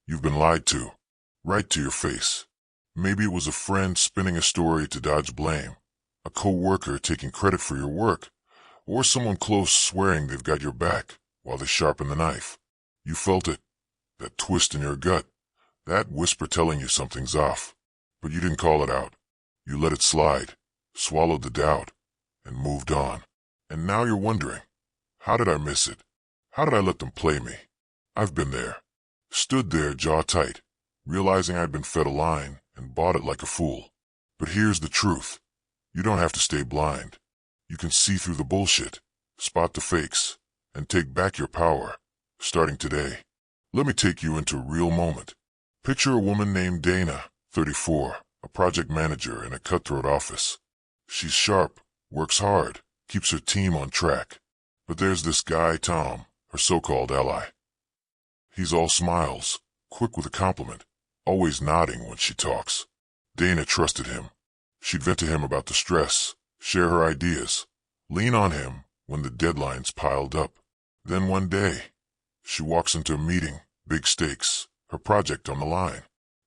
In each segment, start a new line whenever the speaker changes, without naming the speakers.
You've been lied to, right to your face. Maybe it was a friend spinning a story to dodge blame, a co-worker taking credit for your work, or someone close swearing they've got your back while they sharpen the knife. You felt it, that twist in your gut, that whisper telling you something's off. But you didn't call it out. You let it slide, swallowed the doubt, and moved on. And now you're wondering, how did I miss it? How did I let them play me? I've been there. Stood there jaw tight, realizing I'd been fed a line and bought it like a fool. But here's the truth. You don't have to stay blind. You can see through the bullshit, spot the fakes, and take back your power, starting today. Let me take you into a real moment. Picture a woman named Dana, 34, a project manager in a cutthroat office. She's sharp, works hard, keeps her team on track. But there's this guy, Tom, her so-called ally. He's all smiles, quick with a compliment, always nodding when she talks. Dana trusted him. She'd vent to him about the stress, share her ideas, lean on him when the deadlines piled up. Then one day, she walks into a meeting, big stakes, her project on the line.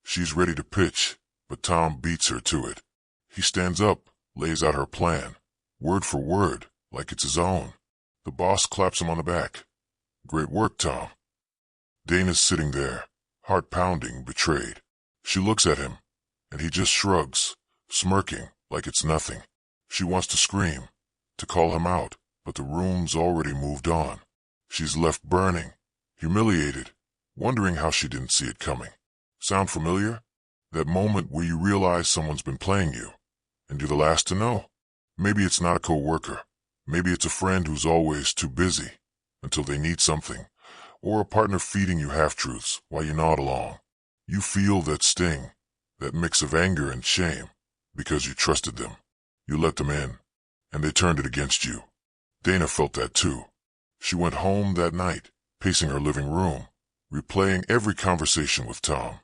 She's ready to pitch, but Tom beats her to it. He stands up, lays out her plan, word for word, like it's his own. The boss claps him on the back. Great work, Tom. Dana's sitting there, heart pounding, betrayed. She looks at him, and he just shrugs, smirking like it's nothing. She wants to scream, to call him out, but the room's already moved on. She's left burning, humiliated, wondering how she didn't see it coming. Sound familiar? That moment where you realize someone's been playing you, and you're the last to know. Maybe it's not a co-worker. Maybe it's a friend who's always too busy until they need something, or a partner feeding you half-truths while you nod along. You feel that sting, that mix of anger and shame, because you trusted them. You let them in, and they turned it against you. Dana felt that too. She went home that night, pacing her living room, replaying every conversation with Tom.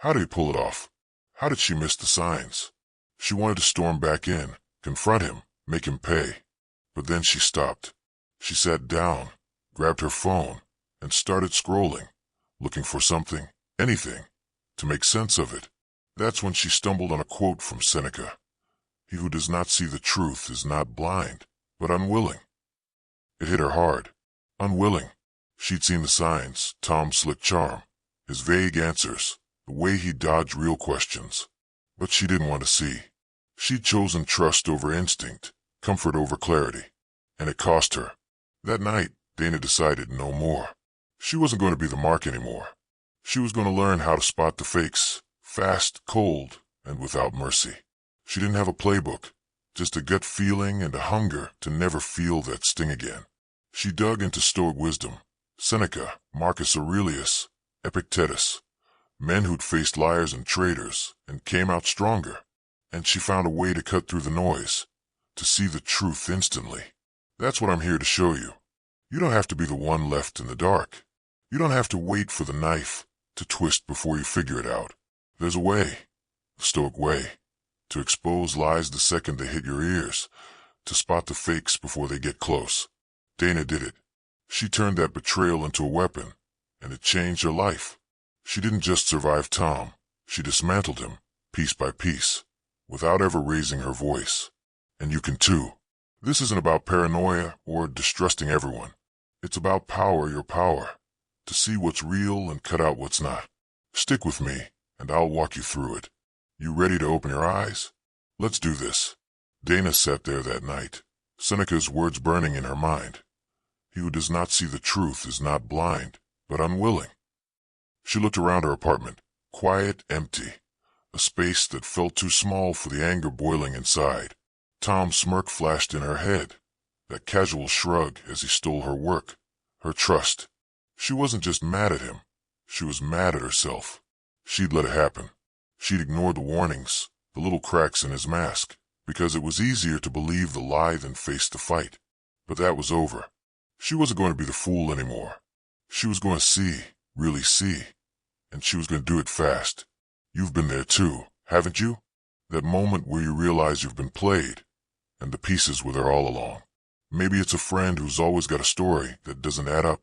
How did he pull it off? How did she miss the signs? She wanted to storm back in, confront him, make him pay. But then she stopped. She sat down, grabbed her phone, and started scrolling, looking for something, anything, to make sense of it. That's when she stumbled on a quote from Seneca. He who does not see the truth is not blind, but unwilling. It hit her hard. Unwilling. She'd seen the signs, Tom's slick charm, his vague answers, the way he dodged real questions. But she didn't want to see. She'd chosen trust over instinct, comfort over clarity, and it cost her. That night, Dana decided no more. She wasn't going to be the mark anymore. She was going to learn how to spot the fakes, fast, cold, and without mercy. She didn't have a playbook, just a gut feeling and a hunger to never feel that sting again. She dug into Stoic wisdom, Seneca, Marcus Aurelius, Epictetus, men who'd faced liars and traitors and came out stronger. And she found a way to cut through the noise, to see the truth instantly. That's what I'm here to show you. You don't have to be the one left in the dark. You don't have to wait for the knife to twist before you figure it out. There's a way, the Stoic way, to expose lies the second they hit your ears, to spot the fakes before they get close. Dana did it. She turned that betrayal into a weapon, and it changed her life. She didn't just survive Tom. She dismantled him, piece by piece, without ever raising her voice. And you can too. This isn't about paranoia or distrusting everyone. It's about your power, to see what's real and cut out what's not. Stick with me, and I'll walk you through it. You ready to open your eyes? Let's do this. Dana sat there that night, Seneca's words burning in her mind. He who does not see the truth is not blind, but unwilling. She looked around her apartment, quiet, empty, a space that felt too small for the anger boiling inside. Tom's smirk flashed in her head, that casual shrug as he stole her work, her trust. She wasn't just mad at him. She was mad at herself. She'd let it happen. She'd ignored the warnings, the little cracks in his mask, because it was easier to believe the lie than face the fight. But that was over. She wasn't going to be the fool anymore. She was going to see, really see, and she was going to do it fast. You've been there too, haven't you? That moment where you realize you've been played, and the pieces were there all along. Maybe it's a friend who's always got a story that doesn't add up,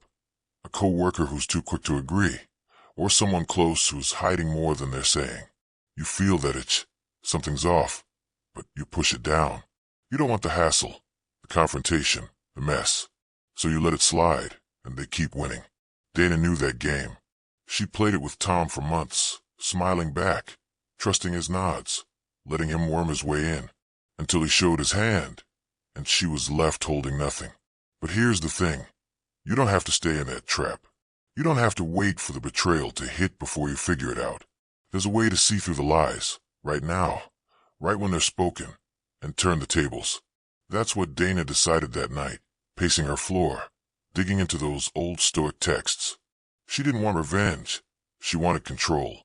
a co-worker who's too quick to agree, or someone close who's hiding more than they're saying. You feel that itch. Something's off, but you push it down. You don't want the hassle, the confrontation, the mess. So you let it slide, and they keep winning. Dana knew that game. She played it with Tom for months, smiling back, trusting his nods, letting him worm his way in, until he showed his hand, and she was left holding nothing. But here's the thing. You don't have to stay in that trap. You don't have to wait for the betrayal to hit before you figure it out. There's a way to see through the lies, right now, right when they're spoken, and turn the tables. That's what Dana decided that night, pacing her floor, digging into those old Stoic texts. She didn't want revenge. She wanted control.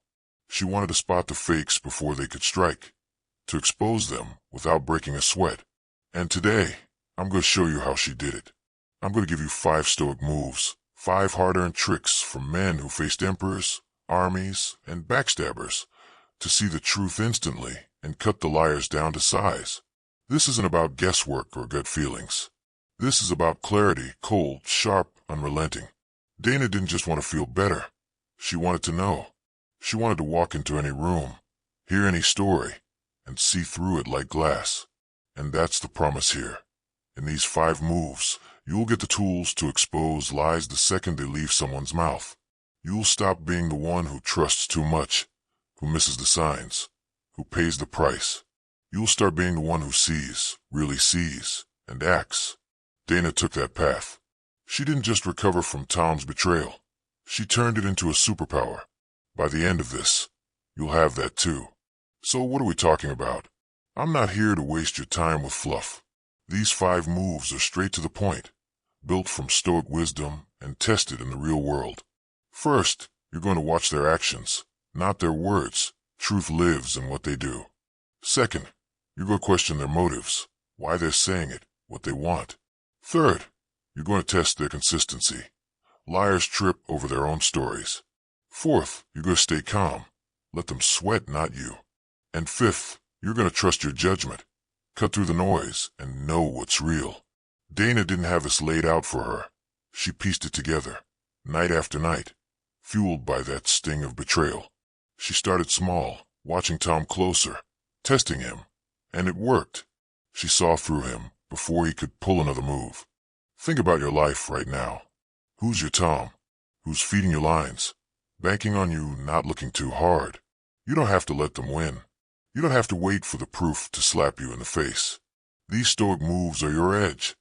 She wanted to spot the fakes before they could strike, to expose them without breaking a sweat. And today, I'm going to show you how she did it. I'm going to give you 5 Stoic moves, 5 hard-earned tricks from men who faced emperors, armies, and backstabbers, to see the truth instantly and cut the liars down to size. This isn't about guesswork or gut feelings. This is about clarity, cold, sharp, unrelenting. Dana didn't just want to feel better. She wanted to know. She wanted to walk into any room, hear any story, and see through it like glass. And that's the promise here. In these 5 moves, you'll get the tools to expose lies the second they leave someone's mouth. You'll stop being the one who trusts too much, who misses the signs, who pays the price. You'll start being the one who sees, really sees, and acts. Dana took that path. She didn't just recover from Tom's betrayal. She turned it into a superpower. By the end of this, you'll have that too. So what are we talking about? I'm not here to waste your time with fluff. These 5 moves are straight to the point, built from Stoic wisdom and tested in the real world. First, you're going to watch their actions, not their words. Truth lives in what they do. Second, you're going to question their motives, why they're saying it, what they want. Third, you're going to test their consistency. Liars trip over their own stories. Fourth, you're going to stay calm. Let them sweat, not you. And fifth, you're going to trust your judgment. Cut through the noise and know what's real. Dana didn't have this laid out for her. She pieced it together, night after night, fueled by that sting of betrayal. She started small, watching Tom closer, testing him, and it worked. She saw through him before he could pull another move. Think about your life right now. Who's your Tom? Who's feeding your lines? Banking on you not looking too hard. You don't have to let them win. You don't have to wait for the proof to slap you in the face. These Stoic moves are your edge.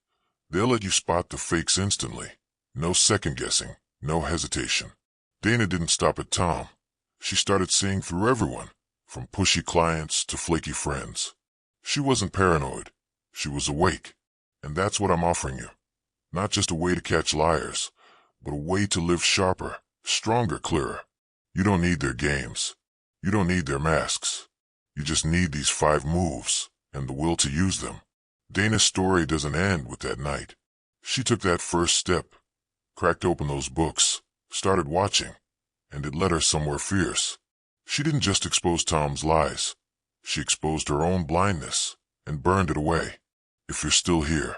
They'll let you spot the fakes instantly. No second guessing, no hesitation. Dana didn't stop at Tom. She started seeing through everyone, from pushy clients to flaky friends. She wasn't paranoid. She was awake. And that's what I'm offering you. Not just a way to catch liars, but a way to live sharper, stronger, clearer. You don't need their games. You don't need their masks. You just need these 5 moves and the will to use them. Dana's story doesn't end with that night. She took that first step, cracked open those books, started watching, and it led her somewhere fierce. She didn't just expose Tom's lies. She exposed her own blindness and burned it away. If you're still here,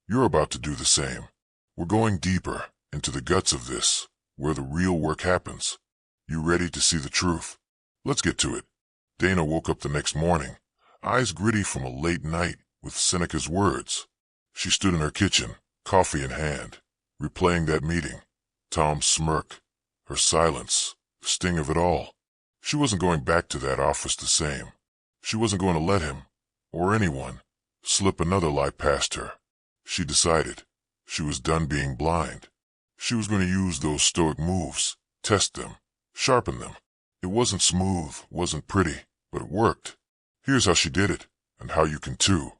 you're about to do the same. We're going deeper into the guts of this, where the real work happens. You ready to see the truth? Let's get to it. Dana woke up the next morning, eyes gritty from a late night with Seneca's words. She stood in her kitchen, coffee in hand, replaying that meeting. Tom's smirk, her silence, the sting of it all. She wasn't going back to that office the same. She wasn't going to let him, or anyone, slip another lie past her. She decided. She was done being blind. She was going to use those Stoic moves, test them, sharpen them. It wasn't smooth, wasn't pretty, but it worked. Here's how she did it, and how you can too.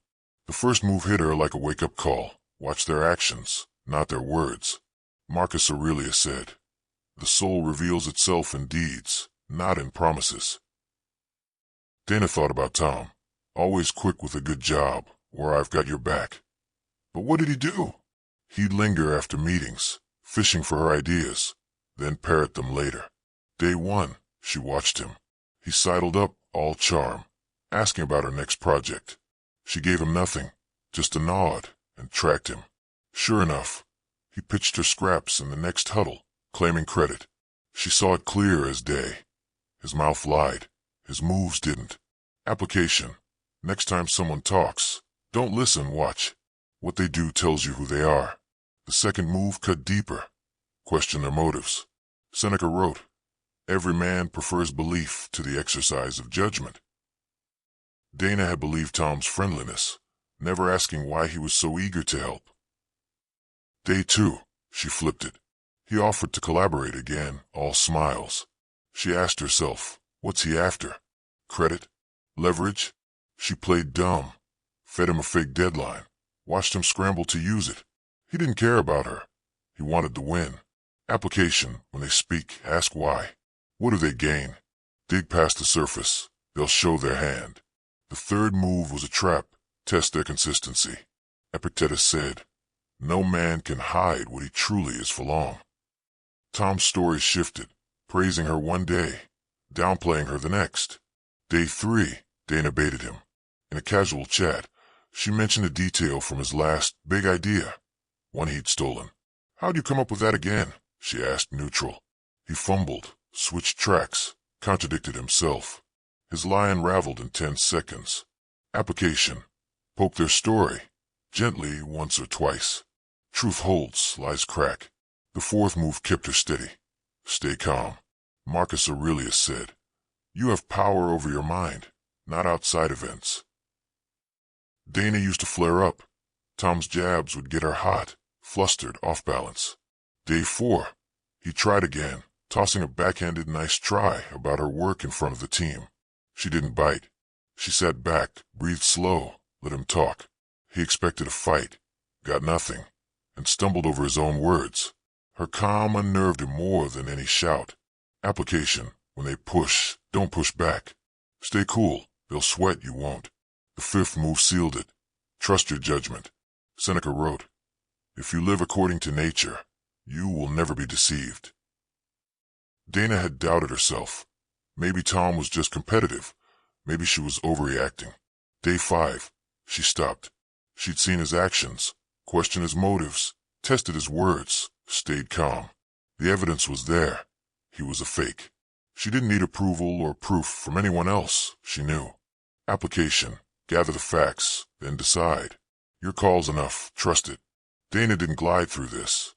The first move hit her like a wake-up call. Watch their actions, not their words. Marcus Aurelius said, "The soul reveals itself in deeds, not in promises." Dana thought about Tom, always quick with a good job, or I've got your back. But what did he do? He'd linger after meetings, fishing for her ideas, then parrot them later. Day 1, she watched him. He sidled up, all charm, asking about her next project. She gave him nothing, just a nod, and tracked him. Sure enough, he pitched her scraps in the next huddle, claiming credit. She saw it clear as day. His mouth lied. His moves didn't. Application. Next time someone talks, don't listen, watch. What they do tells you who they are. The second move cut deeper. Question their motives. Seneca wrote, "Every man prefers belief to the exercise of judgment." Dana had believed Tom's friendliness, never asking why he was so eager to help. Day 2, she flipped it. He offered to collaborate again, all smiles. She asked herself, what's he after? Credit? Leverage? She played dumb, fed him a fake deadline, watched him scramble to use it. He didn't care about her. He wanted to win. Application. When they speak, ask why. What do they gain? Dig past the surface. They'll show their hand. The third move was a trap. Test their consistency. Epictetus said, "No man can hide what he truly is for long." Tom's story shifted, praising her one day, downplaying her the next. Day 3, Dana baited him. In a casual chat, she mentioned a detail from his last big idea, one he'd stolen. "How'd you come up with that again?" she asked, neutral. He fumbled, switched tracks, contradicted himself. His lie unraveled in 10 seconds. Application. Poke their story, gently once or twice. Truth holds, lies crack. The fourth move kept her steady. Stay calm. Marcus Aurelius said, "You have power over your mind, not outside events." Dana used to flare up. Tom's jabs would get her hot, flustered, off balance. Day 4, he tried again, tossing a backhanded nice try about her work in front of the team. She didn't bite. She sat back, breathed slow, let him talk. He expected a fight, got nothing, and stumbled over his own words. Her calm unnerved him more than any shout. Application. When they push, don't push back. Stay cool. They'll sweat, you won't. The fifth move sealed it. Trust your judgment. Seneca wrote, "If you live according to nature, you will never be deceived." Dana had doubted herself. Maybe Tom was just competitive. Maybe she was overreacting. Day 5, she stopped. She'd seen his actions, questioned his motives, tested his words, stayed calm. The evidence was there. He was a fake. She didn't need approval or proof from anyone else, she knew. Application. Gather the facts, then decide. Your call's enough, trust it. Dana didn't glide through this.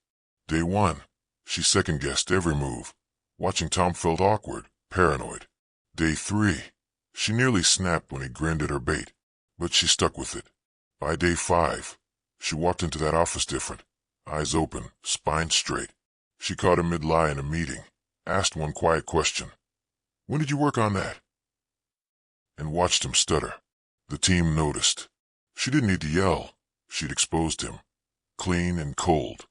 Day 1, she second-guessed every move. Watching Tom felt awkward, paranoid. Day 3, she nearly snapped when he grinned at her bait, but she stuck with it. By day 5, she walked into that office different, eyes open, spine straight. She caught him mid-lie in a meeting, asked one quiet question. "When did you work on that?" And watched him stutter. The team noticed. She didn't need to yell. She'd exposed him. Clean and cold.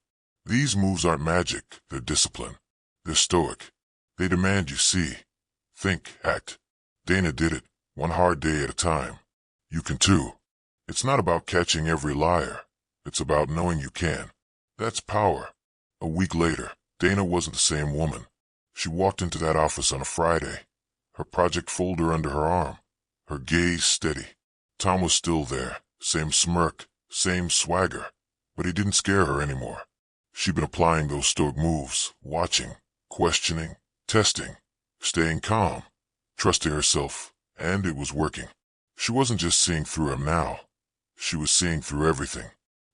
These moves aren't magic, they're discipline. They're stoic. They demand you see, think, act. Dana did it, one hard day at a time. You can too. It's not about catching every liar. It's about knowing you can. That's power. A week later, Dana wasn't the same woman. She walked into that office on a Friday, her project folder under her arm, her gaze steady. Tom was still there, same smirk, same swagger, but he didn't scare her anymore. She'd been applying those stoic moves, watching, questioning, testing, staying calm, trusting herself, and it was working. She wasn't just seeing through him now. She was seeing through everything.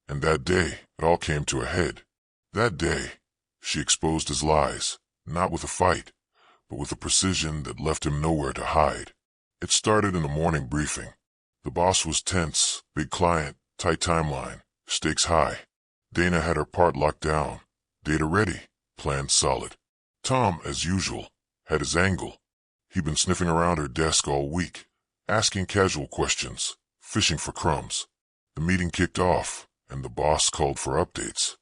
And that day, it all came to a head. That day, she exposed his lies, not with a fight, but with a precision that left him nowhere to hide. It started in the morning briefing. The boss was tense, big client, tight timeline, stakes high. Dana had her part locked down, data ready, plan solid. Tom, as usual, had his angle. He'd been sniffing around her desk all week, asking casual questions, fishing for crumbs. The meeting kicked off, and the boss called for updates.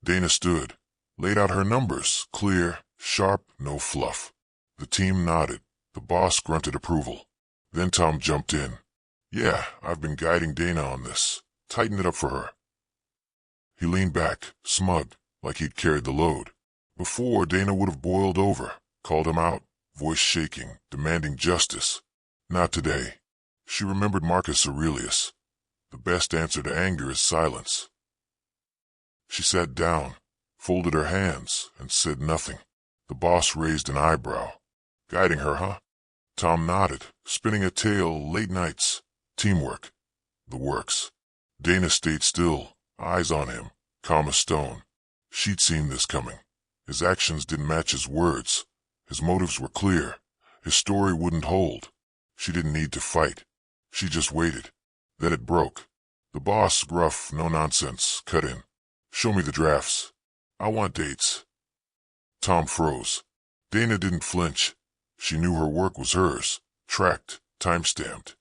Dana stood, laid out her numbers, clear, sharp, no fluff. The team nodded. The boss grunted approval. Then Tom jumped in. "Yeah, I've been guiding Dana on this. Tighten it up for her." He leaned back, smug, like he'd carried the load. Before, Dana would have boiled over, called him out, voice shaking, demanding justice. Not today. She remembered Marcus Aurelius. The best answer to anger is silence. She sat down, folded her hands, and said nothing. The boss raised an eyebrow. Guiding her, huh? Tom nodded, spinning a tale, late nights, teamwork, the works. Dana stayed still, eyes on him, calm as stone. She'd seen this coming. His actions didn't match his words. His motives were clear. His story wouldn't hold. She didn't need to fight. She just waited. Then it broke. The boss, gruff, no nonsense, cut in. Show me the drafts. I want dates. Tom froze. Dana didn't flinch. She knew her work was hers, tracked, time-stamped.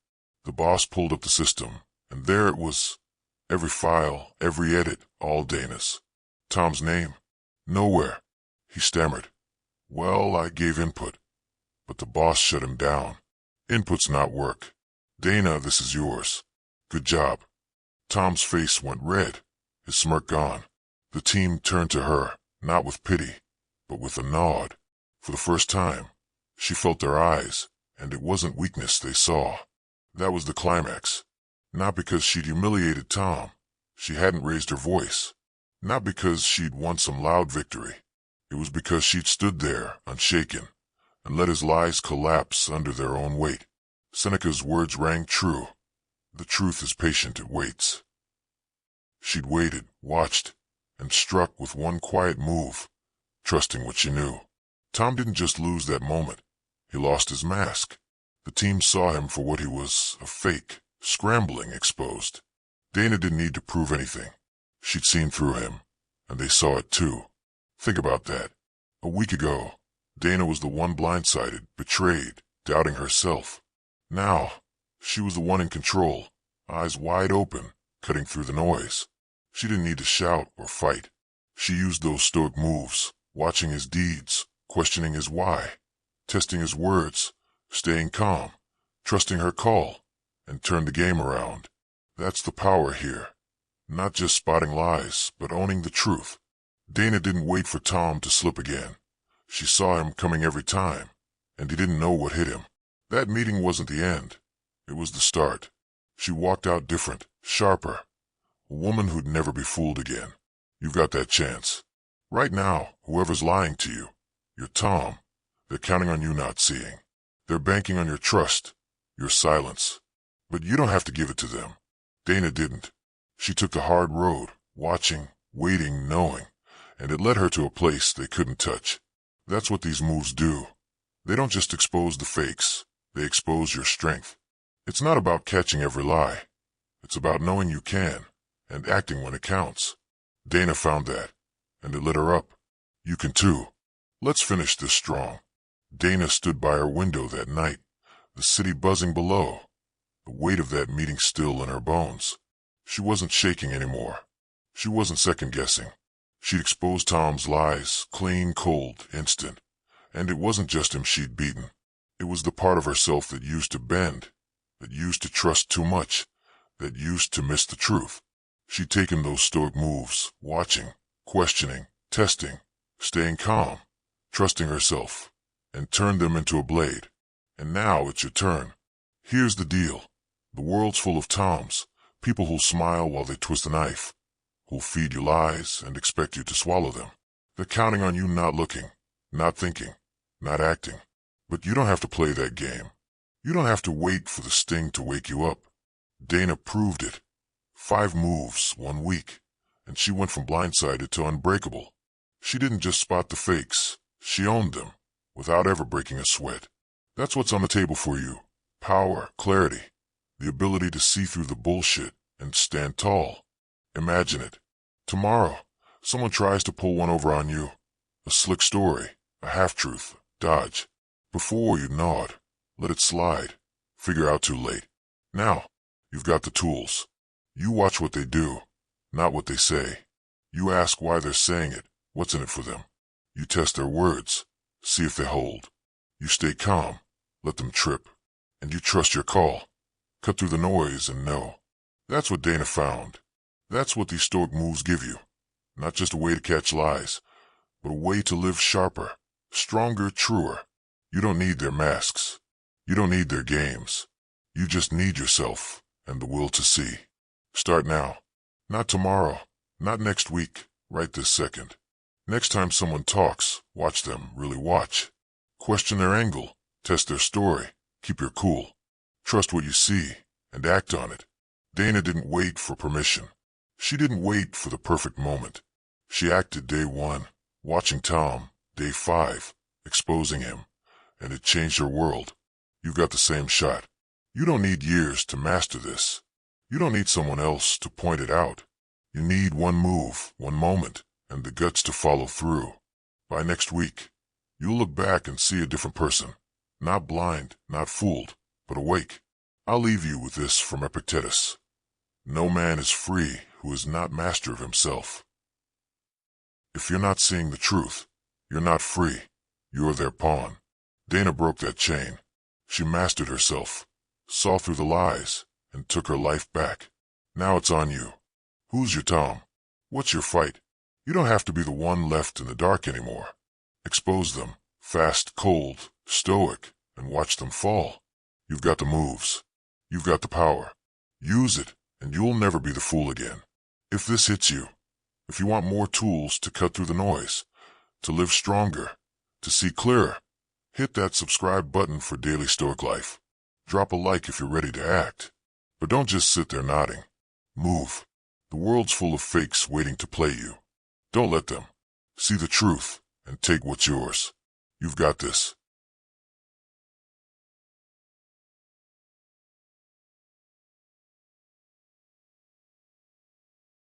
The boss pulled up the system, and there it was. Every file, every edit, all Dana's. Tom's name? Nowhere. He stammered. Well, I gave input. But the boss shut him down. Input's not work. Dana, this is yours. Good job. Tom's face went red, his smirk gone. The team turned to her, not with pity, but with a nod. For the first time, she felt their eyes, and it wasn't weakness they saw. That was the climax. Not because she'd humiliated Tom. She hadn't raised her voice. Not because she'd won some loud victory. It was because she'd stood there, unshaken, and let his lies collapse under their own weight. Seneca's words rang true. The truth is patient, it waits. She'd waited, watched, and struck with one quiet move, trusting what she knew. Tom didn't just lose that moment. He lost his mask. The team saw him for what he was, a fake, scrambling, exposed. Dana didn't need to prove anything. She'd seen through him, and they saw it too. Think about that. A week ago, Dana was the one blindsided, betrayed, doubting herself. Now, she was the one in control, eyes wide open, cutting through the noise. She didn't need to shout or fight. She used those Stoic moves, watching his deeds, questioning his why, testing his words, staying calm, trusting her call, and turned the game around. That's the power here. Not just spotting lies, but owning the truth. Dana didn't wait for Tom to slip again. She saw him coming every time, and he didn't know what hit him. That meeting wasn't the end. It was the start. She walked out different, sharper. A woman who'd never be fooled again. You've got that chance. Right now, whoever's lying to you, you're Tom. They're counting on you not seeing. They're banking on your trust, your silence. But you don't have to give it to them. Dana didn't. She took the hard road, watching, waiting, knowing, and it led her to a place they couldn't touch. That's what these moves do. They don't just expose the fakes, they expose your strength. It's not about catching every lie. It's about knowing you can, and acting when it counts. Dana found that, and it lit her up. You can too. Let's finish this strong. Dana stood by her window that night, the city buzzing below, the weight of that meeting still in her bones. She wasn't shaking anymore. She wasn't second-guessing. She'd exposed Tom's lies, clean, cold, instant. And it wasn't just him she'd beaten. It was the part of herself that used to bend, that used to trust too much, that used to miss the truth. She'd taken those Stoic moves, watching, questioning, testing, staying calm, trusting herself, and turned them into a blade. And now it's your turn. Here's the deal. The world's full of Toms, people who'll smile while they twist a knife, who'll feed you lies and expect you to swallow them. They're counting on you not looking, not thinking, not acting. But you don't have to play that game. You don't have to wait for the sting to wake you up. Dana proved it. 5 moves, 1 week, and she went from blindsided to unbreakable. She didn't just spot the fakes. She owned them, without ever breaking a sweat. That's what's on the table for you. Power, clarity, the ability to see through the bullshit and stand tall. Imagine it. Tomorrow, someone tries to pull one over on you. A slick story, a half-truth, dodge. Before you nod, let it slide. Figure out too late. Now, you've got the tools. You watch what they do, not what they say. You ask why they're saying it, what's in it for them. You test their words, see if they hold. You stay calm, let them trip, and you trust your call. Cut through the noise and know. That's what Dana found. That's what these Stoic moves give you. Not just a way to catch lies, but a way to live sharper, stronger, truer. You don't need their masks. You don't need their games. You just need yourself and the will to see. Start now. Not tomorrow. Not next week. Right this second. Next time someone talks, watch them, really watch. Question their angle, test their story, keep your cool. Trust what you see, and act on it. Dana didn't wait for permission. She didn't wait for the perfect moment. She acted day 1, watching Tom, day 5, exposing him, and it changed her world. You've got the same shot. You don't need years to master this. You don't need someone else to point it out. You need one move, one moment, and the guts to follow through. By next week, you'll look back and see a different person. Not blind, not fooled, but awake. I'll leave you with this from Epictetus. No man is free who is not master of himself. If you're not seeing the truth, you're not free. You're their pawn. Dana broke that chain. She mastered herself, saw through the lies, and took her life back. Now it's on you. Who's your Tom? What's your fight? You don't have to be the one left in the dark anymore. Expose them, fast, cold, stoic, and watch them fall. You've got the moves. You've got the power. Use it, and you'll never be the fool again. If this hits you, if you want more tools to cut through the noise, to live stronger, to see clearer, hit that subscribe button for daily Stoic life. Drop a like if you're ready to act. But don't just sit there nodding. Move. The world's full of fakes waiting to play you. Don't let them. See the truth and take what's yours. You've got this.